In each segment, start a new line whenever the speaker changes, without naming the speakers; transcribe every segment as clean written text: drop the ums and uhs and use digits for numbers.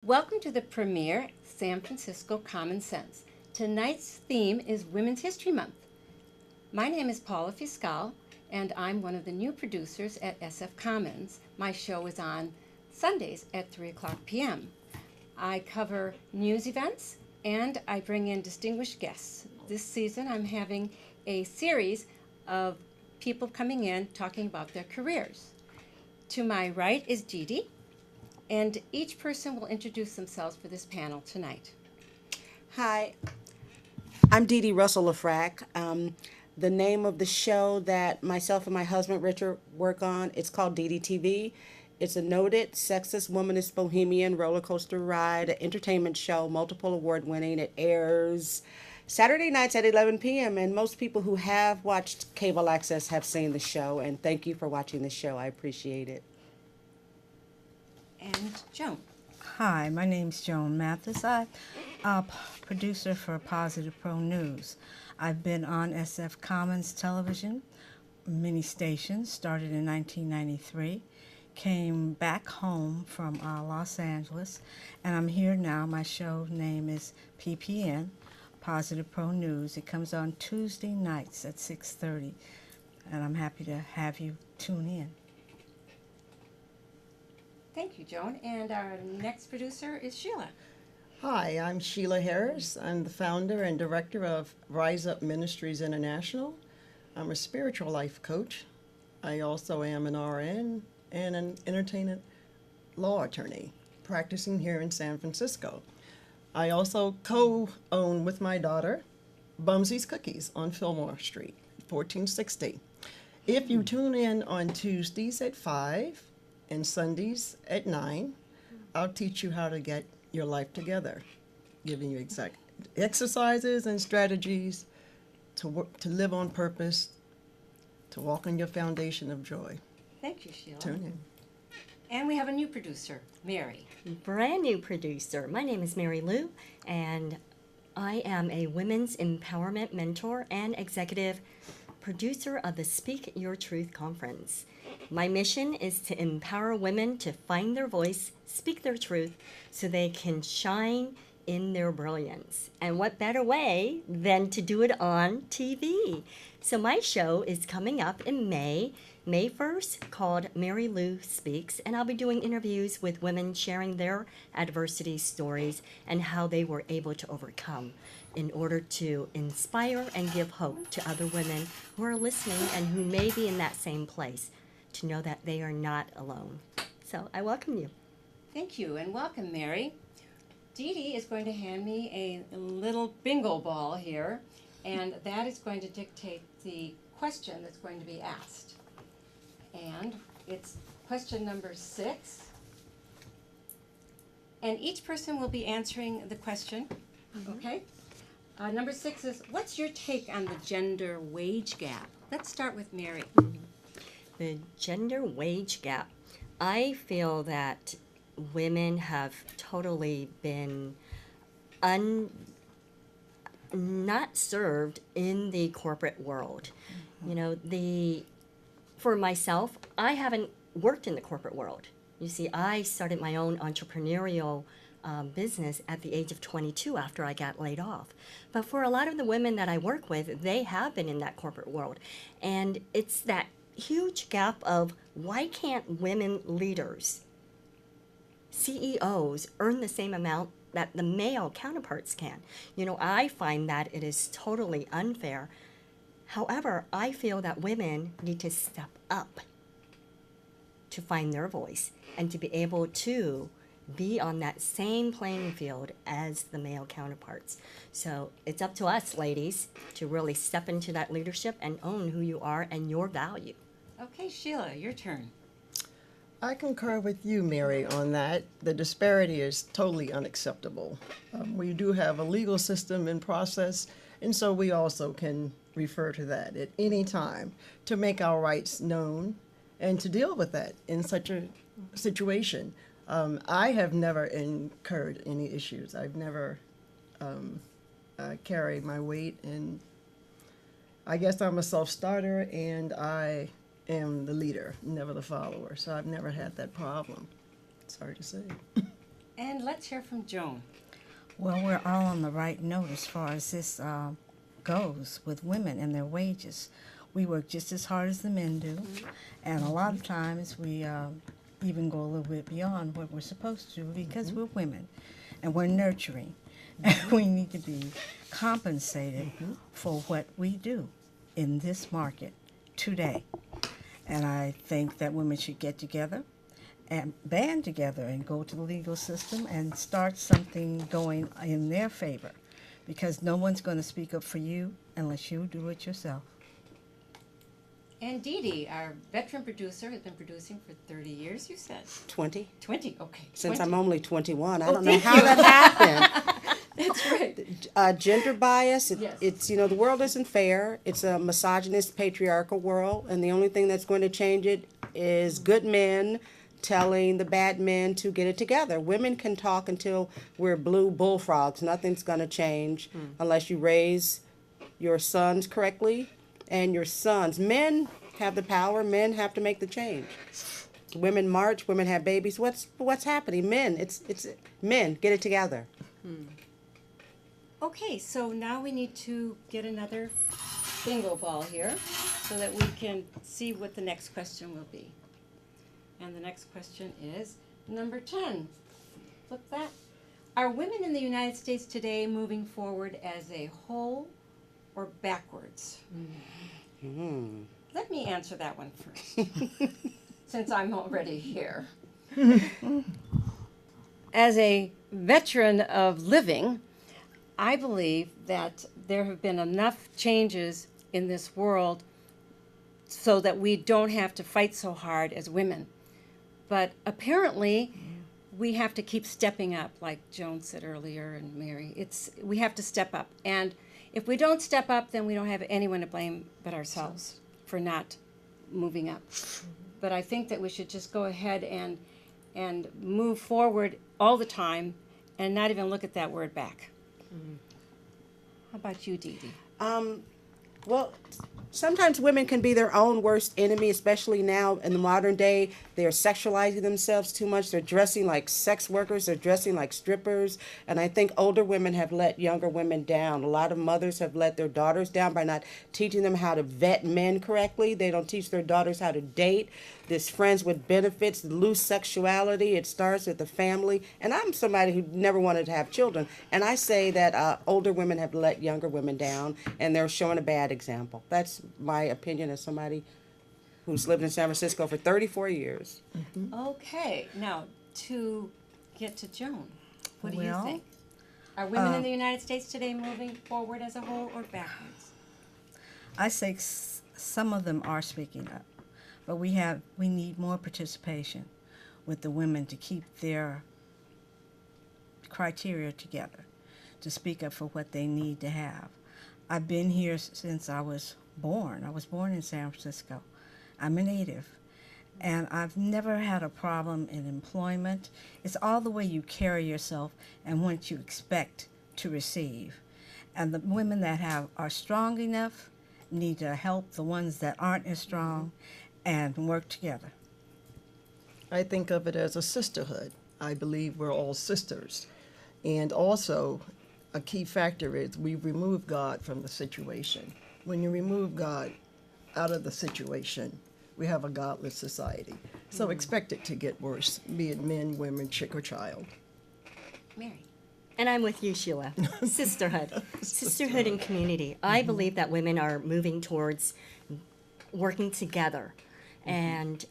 Welcome to the premiere San Francisco Common Sense. Tonight's theme is Women's History Month. My name is Paula Fiscal, and I'm one of the new producers at SF Commons. My show is on Sundays at 3 o'clock p.m. I cover news events, and I bring in distinguished guests. This season, I'm having a series of people coming in talking about their careers. To my right is Dee Dee, and each person will introduce themselves for this panel tonight.
Hi, I'm Dee Dee Russell Lafrac. The name of the show that myself and my husband Richard work on, it's called Dee Dee TV. It's a noted sexist, womanist, bohemian roller coaster ride, an entertainment show, multiple award winning. It airs Saturday nights at 11 p.m. and most people who have watched cable access have seen the show. And thank you for watching the show. I appreciate it.
And Joan.
Hi, my name's Joan Mathis. I'm a producer for Positive Pro News. I've been on SF Commons television, many stations, started in 1993, came back home from Los Angeles, and I'm here now. My show name is PPN, Positive Pro News. It comes on Tuesday nights at 6:30, and I'm happy to have you tune in.
Thank you, Joan. And our next producer is Sheila.
Hi, I'm Sheila Harris. I'm the founder and director of Rise Up Ministries International. I'm a spiritual life coach. I also am an RN and an entertainment law attorney practicing here in San Francisco. I also co-own with my daughter Bumsy's Cookies on Fillmore Street, 1460. If you tune in on Tuesdays at 5 and Sundays at 9, I'll teach you how to get your life together, giving you exact exercises and strategies to work, to live on purpose, to walk on your foundation of joy.
Thank you, Sheila.
Tune in.
And we have a new producer, Mary.
Brand new producer. My name is Mary Lou, and I am a women's empowerment mentor and executive producer of the Speak Your Truth conference. My mission is to empower women to find their voice, speak their truth, so they can shine in their brilliance. And what better way than to do it on TV? So my show is coming up in May 1st, called Mary Lou Speaks, and I'll be doing interviews with women sharing their adversity stories and how they were able to overcome in order to inspire and give hope to other women who are listening and who may be in that same place, to know that they are not alone. So I welcome you.
Thank you, and welcome, Mary. Dee Dee is going to hand me a little bingo ball here, and that is going to dictate the question that's going to be asked. And it's question number 6. And each person will be answering the question, okay? Number 6 is, what's your take on the gender wage gap? Let's start with Mary.
The gender wage gap. I feel that women have totally been not served in the corporate world. You know, for myself, I haven't worked in the corporate world. You see, I started my own entrepreneurial business at the age of 22 after I got laid off. But for a lot of the women that I work with, they have been in that corporate world. And it's that huge gap of, why can't women leaders, CEOs, earn the same amount that the male counterparts can? You know, I find that it is totally unfair. However, I feel that women need to step up to find their voice and to be able to be on that same playing field as the male counterparts. So it's up to us, ladies, to really step into that leadership and own who you are and your value.
Okay, Sheila, your turn.
I concur with you, Mary, on that. The disparity is totally unacceptable. We do have a legal system in process, and so we also can refer to that at any time to make our rights known and to deal with that in such a situation. I have never incurred any issues. I've never carried my weight, and I guess I'm a self-starter, and I am the leader, never the follower. So I've never had that problem. Sorry to say.
And let's hear from Joan.
Well, we're all on the right note as far as this goes with women and their wages. We work just as hard as the men do, and a lot of times we even go a little bit beyond what we're supposed to because we're women and we're nurturing. And we need to be compensated for what we do in this market today. And I think that women should get together and band together and go to the legal system and start something going in their favor, because no one's going to speak up for you unless you do it yourself.
And Dee Dee, our veteran producer, has been producing for 30 years, you said?
20.
20, okay.
Since
20.
I'm only 21, I
Oh,
don't know
thank
how
you.
that happened.
That's right.
Gender bias,
Yes.
it's, the world isn't fair. It's a misogynist, patriarchal world, and the only thing that's going to change it is good men telling the bad men to get it together. Women can talk until we're blue bullfrogs. Nothing's going to change unless you raise your sons correctly, and your sons. Men have the power. Men have to make the change. Women march. Women have babies. What's happening? Men. It's men. Get it together.
Okay, so now we need to get another bingo ball here so that we can see what the next question will be. And the next question is number 10. Flip that. Are women in the United States today moving forward as a whole or backwards? Let me answer that one first, since I'm already here. As a veteran of living, I believe that there have been enough changes in this world so that we don't have to fight so hard as women. But apparently, we have to keep stepping up, like Joan said earlier and Mary. We have to step up. And if we don't step up, then we don't have anyone to blame but ourselves for not moving up. But I think that we should just go ahead and move forward all the time and not even look at that word back. How about you, Dee Dee?
Well, sometimes women can be their own worst enemy, especially now in the modern day. They're sexualizing themselves too much. They're dressing like sex workers. They're dressing like strippers. And I think older women have let younger women down. A lot of mothers have let their daughters down by not teaching them how to vet men correctly. They don't teach their daughters how to date. This friends with benefits, loose sexuality. It starts with the family. And I'm somebody who never wanted to have children. And I say that older women have let younger women down, and they're showing a bad example. That's my opinion as somebody who's lived in San Francisco for 34 years.
Okay, now to get to Joan, what do you
Well,
think? Are women in the United States today moving forward as a whole or backwards?
I say some of them are speaking up, but we need more participation with the women to keep their criteria together, to speak up for what they need to have. I've been here since I was born. I was born in San Francisco. I'm a native, and I've never had a problem in employment. It's all the way you carry yourself and what you expect to receive. And the women that are strong enough need to help the ones that aren't as strong and work together.
I think of it as a sisterhood. I believe we're all sisters. And also, a key factor is we remove God from the situation. When you remove God out of the situation, we have a godless society. So expect it to get worse, be it men, women, chick, or child.
Mary?
And I'm with you, Sheila. Sisterhood. Sisterhood and community. I believe that women are moving towards working together. And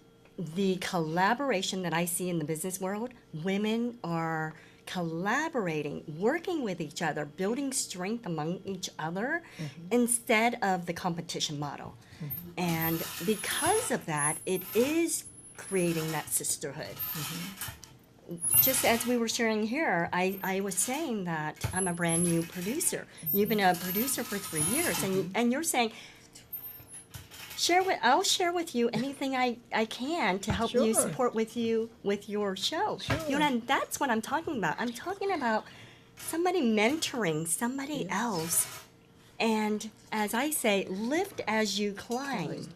the collaboration that I see in the business world, women are collaborating, working with each other, building strength among each other instead of the competition model. And because of that, it is creating that sisterhood. Just as we were sharing here, I was saying that I'm a brand new producer. You've been a producer for 3 years, and you're saying, I'll share with you anything I can to help you,
Sure.
support with you with your show.
Sure.
You know, and that's what I'm talking about. I'm talking about somebody mentoring somebody else. And as I say, lift as you climb.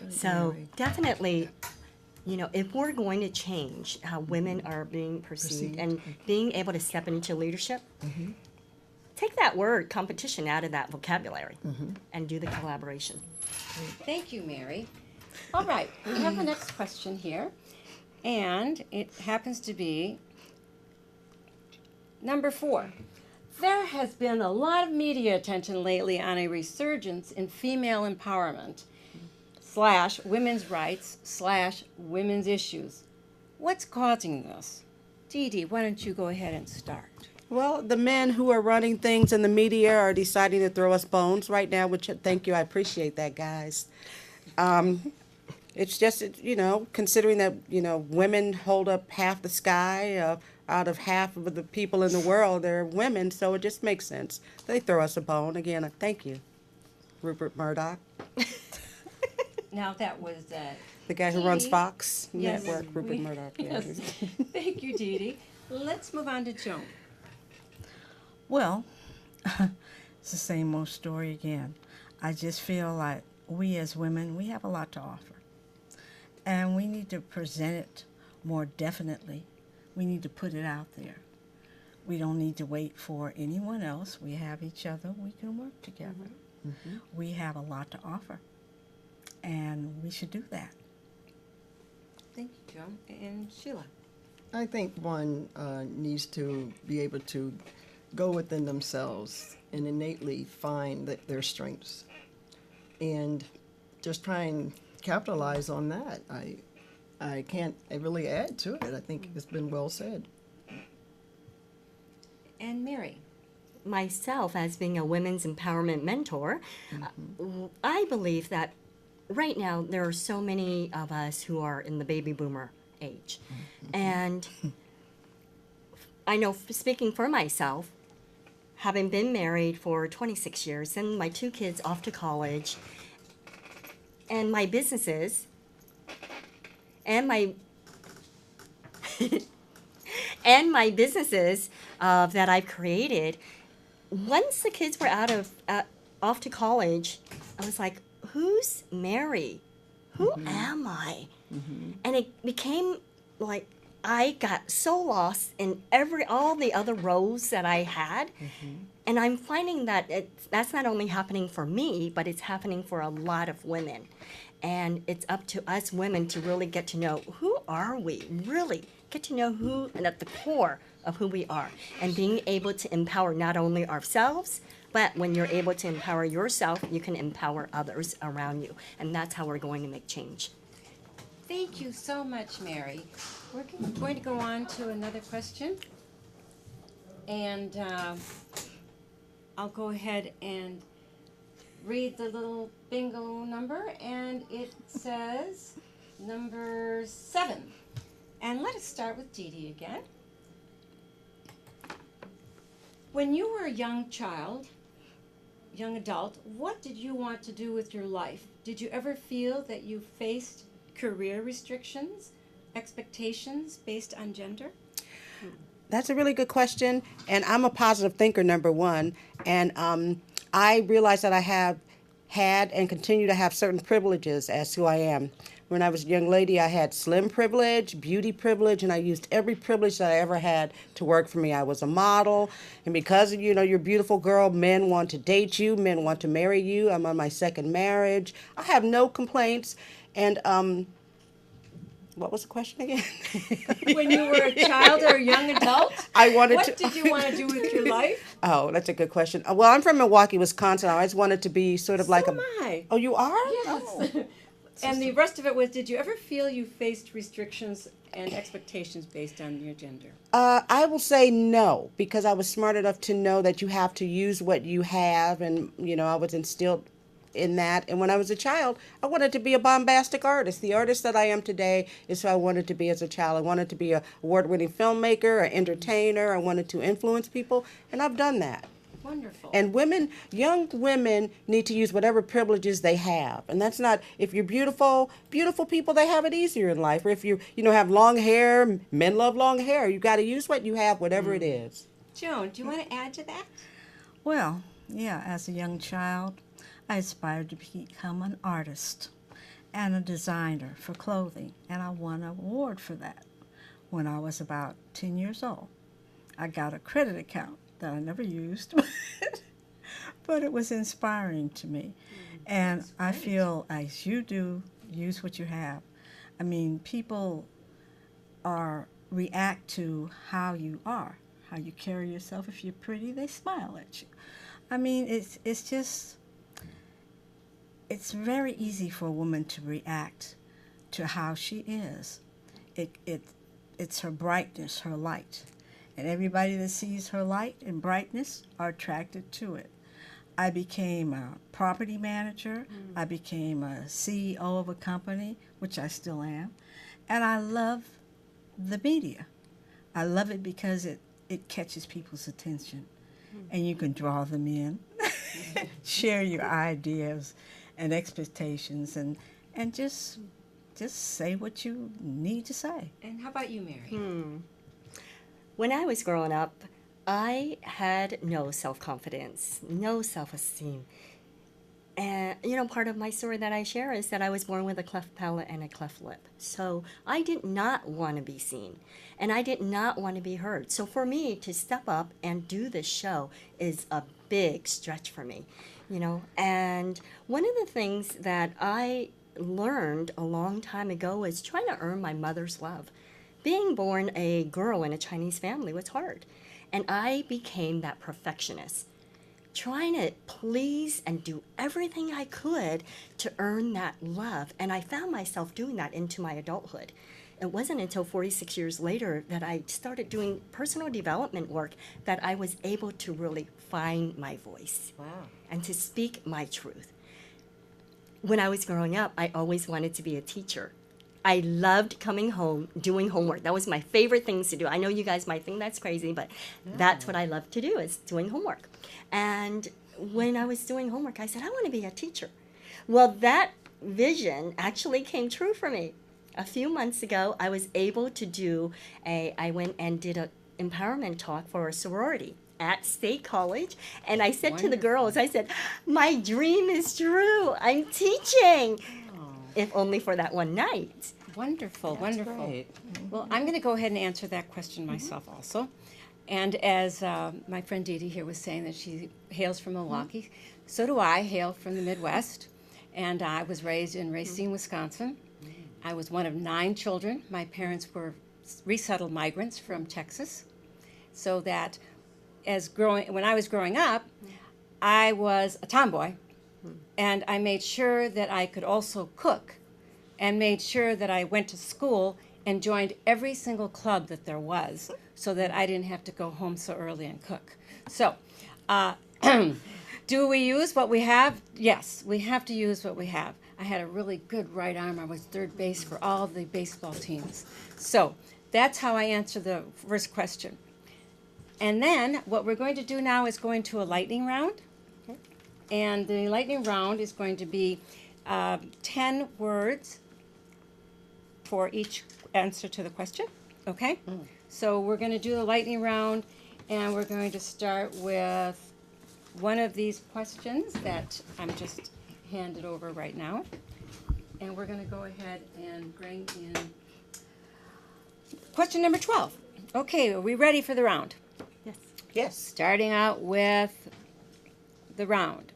So definitely, you know, if we're going to change how women are being perceived and being able to step into leadership, take that word competition out of that vocabulary and do the collaboration.
Thank you, Mary. All right, we have the next question here, and it happens to be number 4. There has been a lot of media attention lately on a resurgence in female empowerment / women's rights / women's issues. What's causing this? Dee Dee, why don't you go ahead and start?
Well, the men who are running things in the media are deciding to throw us bones right now, which thank you, I appreciate that, guys. It's just, you know, considering that, you know, women hold up half the sky, out of half of the people in the world, they're women, so it just makes sense. They throw us a bone. Again, thank you, Rupert Murdoch,
Now that was
the guy who
Dee
runs
Dee.
Fox
Yes.
Network, Rupert Murdoch. Yeah.
Yes. Thank you, Dee Dee. Let's move on to Joan.
Well, it's the same old story again. I just feel like we as women, we have a lot to offer. And we need to present it more definitely. We need to put it out there. We don't need to wait for anyone else. We have each other. We can work together. We have a lot to offer. And we should do that.
Thank you, Joan. And Sheila.
I think one needs to be able to go within themselves and innately find their strengths and just try and capitalize on that. I can't really add to it. I think it's been well said.
And Mary.
Myself, as being a women's empowerment mentor, I believe that right now there are so many of us who are in the baby boomer age. And I know, speaking for myself, having been married for 26 years and my 2 kids off to college, and my businesses, and my businesses that I've created, once the kids were off to college, I was like, who's Mary? Who am I? And it became like I got so lost in all the other roles that I had. And I'm finding that that's not only happening for me, but it's happening for a lot of women. And it's up to us women to really get to know who are we, really get to know who and at the core of who we are, and being able to empower not only ourselves, but when you're able to empower yourself, you can empower others around you. And that's how we're going to make change.
Thank you so much, Mary. We're going to go on to another question. And I'll go ahead and read the little bingo number. And it says number 7. And let us start with Dee Dee again. When you were a young child, young adult, what did you want to do with your life? Did you ever feel that you faced career restrictions, expectations based on gender?
That's a really good question, and I'm a positive thinker, number one, and I realize that I have had and continue to have certain privileges as who I am. When I was a young lady, I had slim privilege, beauty privilege, and I used every privilege that I ever had to work for me. I was a model, and because, you know, you're a beautiful girl, men want to date you, men want to marry you. I'm on my 2nd marriage. I have no complaints, and what was the question again?
When you were a child or a young adult,
I wanted
what
to.
did you want to do with your life?
Oh, that's a good question. Well, I'm from Milwaukee, Wisconsin. I always wanted to be sort of like
So am I.
Oh, you are?
Yes.
Oh.
And the rest of it was, did you ever feel you faced restrictions and expectations based on your gender?
I will say no, because I was smart enough to know that you have to use what you have, and, you know, I was instilled in that. And when I was a child, I wanted to be a bombastic artist. The artist that I am today is who I wanted to be as a child. I wanted to be an award-winning filmmaker, an entertainer. I wanted to influence people, and I've done that.
Wonderful.
And women, young women need to use whatever privileges they have. And that's not, if you're beautiful, beautiful people, they have it easier in life. Or if you have long hair, men love long hair. You got to use what you have, whatever it is.
Joan, do you want to add to that?
Well, yeah, as a young child, I aspired to become an artist. and a designer for clothing, and I won an award for that when I was about 10 years old. I got a credit account that I never used, but it was inspiring to me. And I feel, as you do, use what you have. I mean, people react to how you are, how you carry yourself. If you're pretty, they smile at you. I mean, it's very easy for a woman to react to how she is. It's her brightness, her light. And everybody that sees her light and brightness are attracted to it. I became a property manager. I became a CEO of a company, which I still am. And I love the media. I love it because it catches people's attention. And you can draw them in, share your ideas and expectations, and just say what you need to say.
And how about you, Mary?
When I was growing up, I had no self-confidence, no self-esteem. And, part of my story that I share is that I was born with a cleft palate and a cleft lip. So I did not want to be seen, and I did not want to be heard. So for me to step up and do this show is a big stretch for me, And one of the things that I learned a long time ago is trying to earn my mother's love. Being born a girl in a Chinese family was hard. And I became that perfectionist, trying to please and do everything I could to earn that love. And I found myself doing that into my adulthood. It wasn't until 46 years later that I started doing personal development work that I was able to really find my voice.
Wow.
And to speak my truth. When I was growing up, I always wanted to be a teacher. I loved coming home, doing homework. That was my favorite things to do. I know you guys might think that's crazy, but that's what I love to do, is doing homework. And when I was doing homework, I said, I want to be a teacher. Well, that vision actually came true for me. A few months ago, I was able to I went and did an empowerment talk for a sorority at State College, and I said to the girls, I said, my dream is true. I'm teaching. If only for that one night.
Wonderful, wonderful.
Great.
Well, I'm going to go ahead and answer that question myself also. And as my friend Dee Dee here was saying that she hails from Milwaukee, so do I hail from the Midwest. And I was raised in Racine, Wisconsin. I was one of 9 children. My parents were resettled migrants from Texas. So that when I was growing up, I was a tomboy. And I made sure that I could also cook, and made sure that I went to school and joined every single club that there was, so that I didn't have to go home so early and cook. So, do we use what we have? Yes, we have to use what we have. I had a really good right arm. I was third base for all the baseball teams. So that's how I answer the first question. And then what we're going to do now is go into a lightning round. And the lightning round is going to be 10 words for each answer to the question, okay? So we're going to do the lightning round, and we're going to start with one of these questions that I'm just handed over right now. And we're going to go ahead and bring in question number 12. Okay, are we ready for the round?
Yes.
Yes.
Starting out with the round.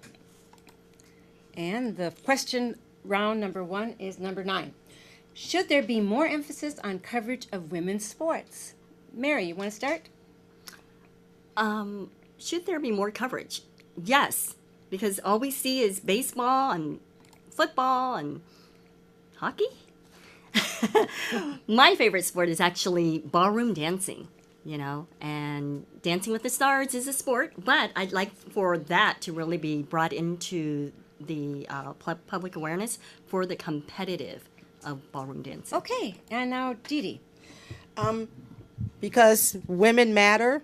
And the question round number 1 is number 9. Should there be more emphasis on coverage of women's sports? Mary, you want to start?
Should there be more coverage? Yes, because all we see is baseball and football and hockey. My favorite sport is actually ballroom dancing, and Dancing with the Stars is a sport, but I'd like for that to really be brought into the public awareness for the competitive of ballroom dancing.
Okay, and now Dee Dee.
Because women matter.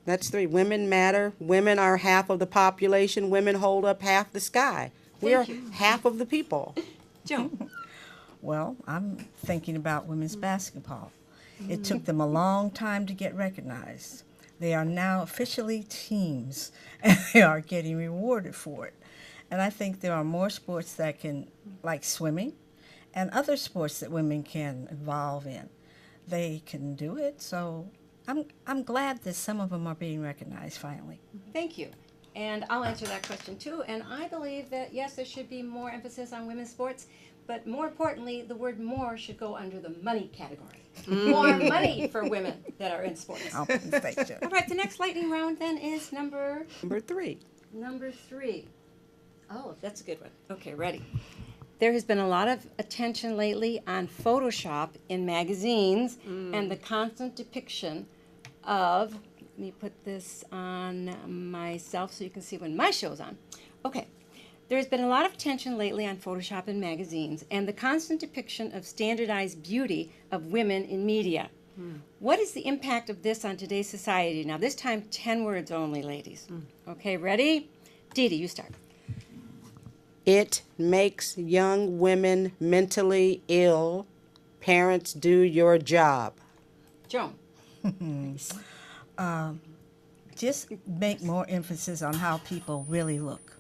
That's 3. Women matter. Women are half of the population. Women hold up half the sky. We are half of the people.
Joan.
Well, I'm thinking about women's basketball. It took them a long time to get recognized. They are now officially teams, and they are getting rewarded for it. And I think there are more sports that can, like swimming, and other sports that women can evolve in. They can do it, so I'm glad that some of them are being recognized finally.
Thank you. And I'll answer that question too. And I believe that yes, there should be more emphasis on women's sports, but more importantly, the word more should go under the money category. More money for women that are in sports.
I'll thank you.
All right, the next lightning round then is number
3.
3. Oh, that's a good one. Okay, ready. There has been a lot of attention lately on Photoshop in magazines and the constant depiction of, let me put this on myself so you can see when my show's on. Okay. There's been a lot of attention lately on Photoshop in magazines and the constant depiction of standardized beauty of women in media. What is the impact of this on today's society? Now, this time, 10 words only, ladies. Okay, ready? Dee Dee, you start.
It makes young women mentally ill. Parents, do your job.
Joan.
Just make more emphasis on how people really look.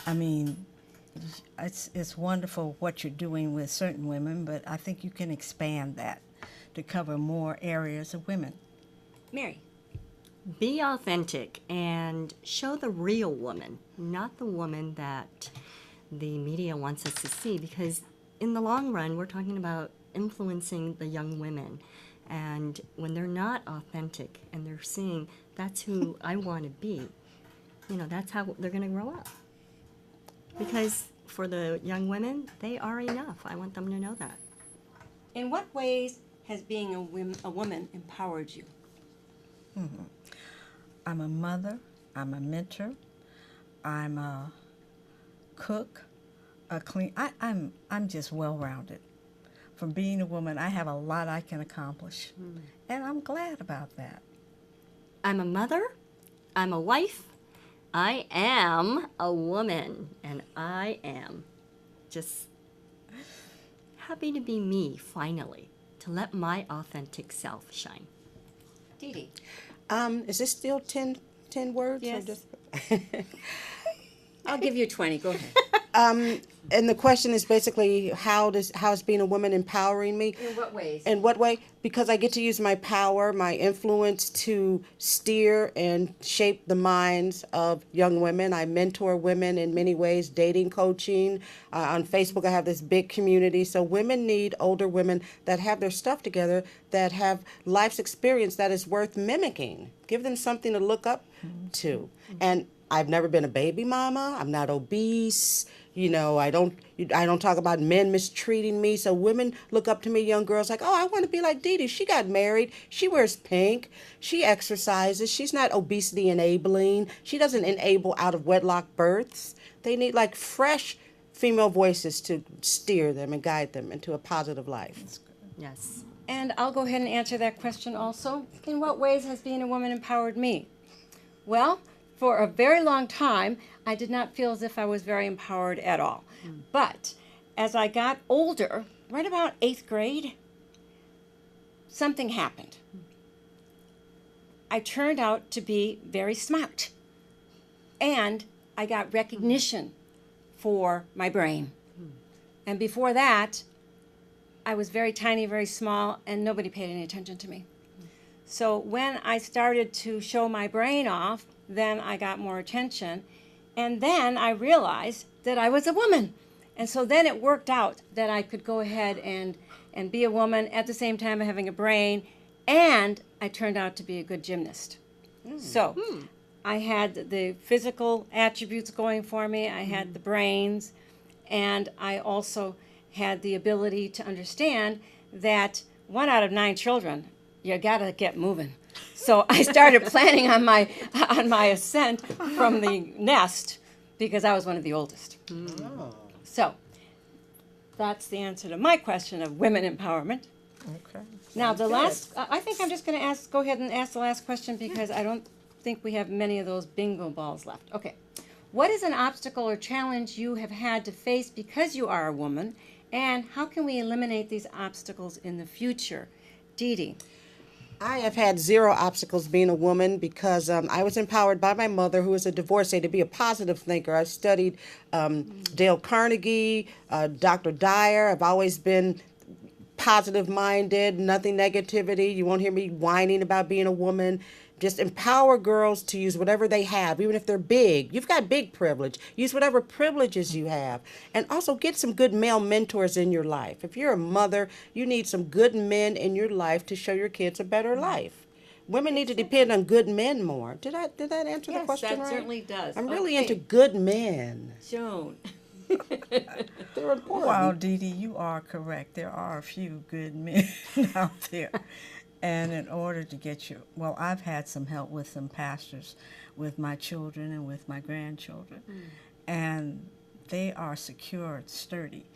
I mean, it's wonderful what you're doing with certain women, but I think you can expand that to cover more areas of women.
Mary.
Be authentic and show the real woman, not the woman that the media wants us to see, because in the long run, we're talking about influencing the young women. And when they're not authentic and they're seeing that's who I want to be, that's how they're going to grow up. Because for the young women, they are enough. I want them to know that.
In what ways has being a woman empowered you?
I'm a mother, I'm a mentor, I'm a cook, I'm just well-rounded. From being a woman, I have a lot I can accomplish, and I'm glad about that.
I'm a mother, I'm a wife, I am a woman, and I am just happy to be me, finally, to let my authentic self shine.
Dee Dee.
Is this still 10 words? Or
Yes.
just...
I'll give you 20. Go ahead.
And the question is basically, how is being a woman empowering me?
In what ways?
In what way? Because I get to use my power, my influence to steer and shape the minds of young women. I mentor women in many ways, dating coaching. On Facebook, I have this big community. So women need older women that have their stuff together, that have life's experience that is worth mimicking. Give them something to look up to. And I've never been a baby mama. I'm not obese. I don't talk about men mistreating me. So women look up to me, young girls, like, oh, I want to be like Dee Dee. She got married. She wears pink. She exercises. She's not obesity enabling. She doesn't enable out of wedlock births. They need like fresh female voices to steer them and guide them into a positive life.
Yes.
And I'll go ahead and answer that question also. In what ways has being a woman empowered me? Well, for a very long time, I did not feel as if I was very empowered at all. But as I got older, right about 8th grade, something happened. I turned out to be very smart. And I got recognition for my brain. And before that, I was very tiny, very small, and nobody paid any attention to me. So when I started to show my brain off, then I got more attention. And then I realized that I was a woman. And so then it worked out that I could go ahead and be a woman at the same time of having a brain. And I turned out to be a good gymnast. So I had the physical attributes going for me. I had the brains. And I also had the ability to understand that 1 out of 9 children, you got to get moving. So I started planning on my ascent from the nest because I was one of the oldest. So that's the answer to my question of women empowerment.
Okay.
Now the last, I think I'm just going to go ahead and ask the last question because I don't think we have many of those bingo balls left. Okay. What is an obstacle or challenge you have had to face because you are a woman, and how can we eliminate these obstacles in the future? Dee Dee.
I have had zero obstacles being a woman because I was empowered by my mother, who is a divorcee, to be a positive thinker. I studied Dale Carnegie, Dr. Dyer. I've always been positive minded, nothing negativity. You won't hear me whining about being a woman. Just empower girls to use whatever they have, even if they're big. You've got big privilege. Use whatever privileges you have. And also get some good male mentors in your life. If you're a mother, you need some good men in your life to show your kids a better life. Women need to depend on good men more. Did that answer the
Yes,
question
that
right?
certainly does.
I'm really
Okay.
into good men.
Joan.
They're important.
Wow, Dee Dee, you are correct. There are a few good men out there. And in order to get you, well, I've had some help with some pastors, with my children and with my grandchildren. And they are secure, sturdy.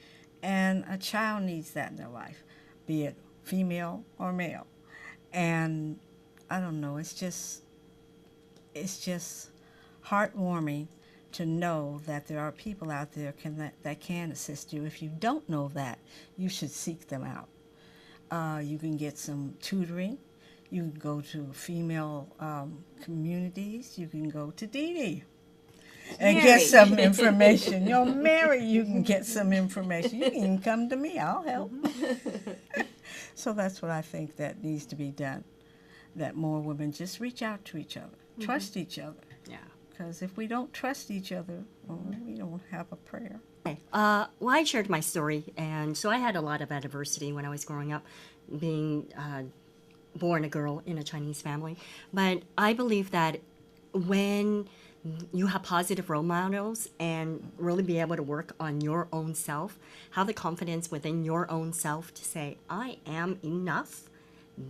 And a child needs that in their life, be it female or male. And I don't know, it's just heartwarming to know that there are people out there that can assist you. If you don't know that, you should seek them out. You can get some tutoring. You can go to female communities. You can go to Dee Dee and get some information. Mary, you can get some information. You can even come to me. I'll help. So that's what I think that needs to be done, that more women just reach out to each other, trust each other.
Yeah.
Because if we don't trust each other, we don't have a prayer.
Well, I shared my story, and so I had a lot of adversity when I was growing up, being born a girl in a Chinese family. But I believe that when you have positive role models and really be able to work on your own self, have the confidence within your own self to say, I am enough,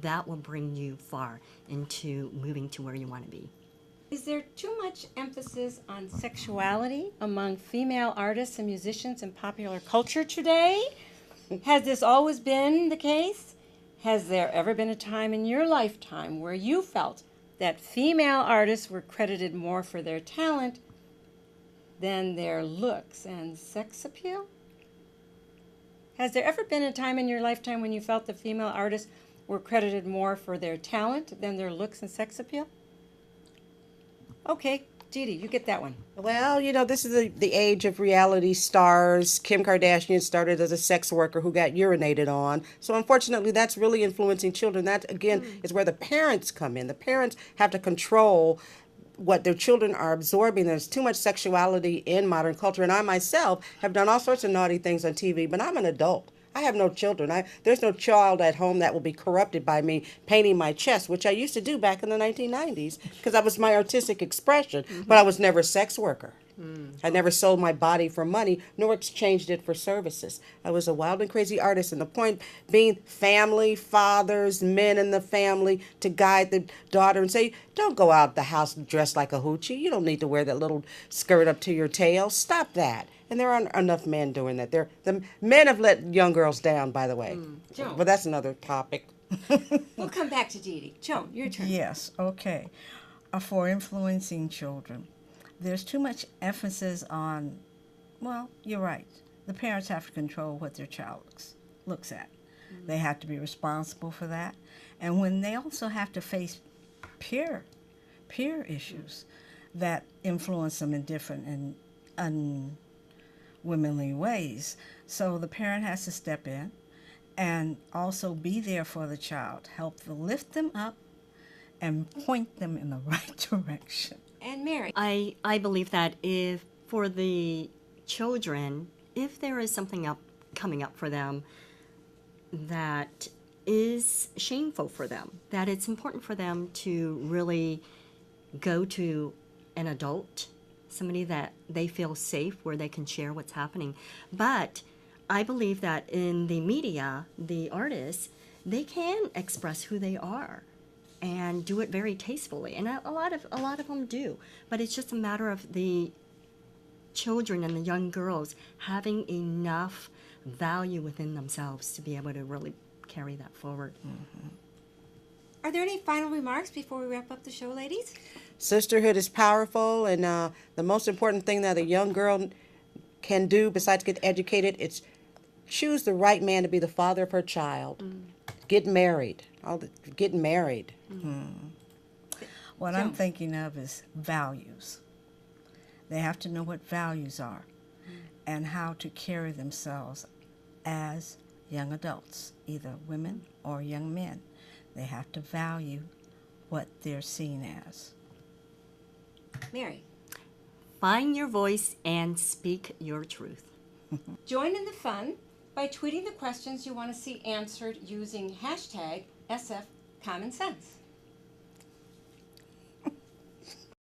that will bring you far into moving to where you want to be.
Is there too much emphasis on sexuality among female artists and musicians in popular culture today? Has this always been the case? Has there ever been a time in your lifetime where you felt that female artists were credited more for their talent than their looks and sex appeal? Has there ever been a time in your lifetime when you felt the female artists were credited more for their talent than their looks and sex appeal? Okay, Dee Dee, you get that one.
Well, this is the age of reality stars. Kim Kardashian started as a sex worker who got urinated on. So unfortunately, that's really influencing children. That, again, is where the parents come in. The parents have to control what their children are absorbing. There's too much sexuality in modern culture. And I myself have done all sorts of naughty things on TV, but I'm an adult. I have no children. There's no child at home that will be corrupted by me painting my chest, which I used to do back in the 1990s because that was my artistic expression, but I was never a sex worker. I never sold my body for money, nor exchanged it for services. I was a wild and crazy artist, and the point being family, fathers, men in the family to guide the daughter and say, don't go out the house dressed like a hoochie. You don't need to wear that little skirt up to your tail. Stop that. And there aren't enough men doing that. The men have let young girls down, by the way.
Joan.
But that's another topic.
We'll come back to Dee Dee. Joan, your turn.
Yes, okay. For influencing children, there's too much emphasis on, well, you're right. The parents have to control what their child looks at. They have to be responsible for that. And when they also have to face peer issues that influence them in different and unwomanly ways. So the parent has to step in and also be there for the child, help to lift them up and point them in the right direction.
And Mary.
I believe that if for the children, if there is something coming up for them that is shameful for them, that it's important for them to really go to an adult, somebody that they feel safe where they can share what's happening. But I believe that in the media, the artists, they can express who they are and do it very tastefully, and a lot of them do. But it's just a matter of the children and the young girls having enough value within themselves to be able to really carry that forward.
Are there any final remarks before we wrap up the show, ladies?
Sisterhood is powerful, and the most important thing that a young girl can do besides get educated is choose the right man to be the father of her child. Get married. getting married.
What I'm thinking of is values. They have to know what values are and how to carry themselves as young adults, either women or young men. They have to value what they're seen as.
Mary.
Find your voice and speak your truth.
Join in the fun by tweeting the questions you want to see answered using hashtag SFCommonSense.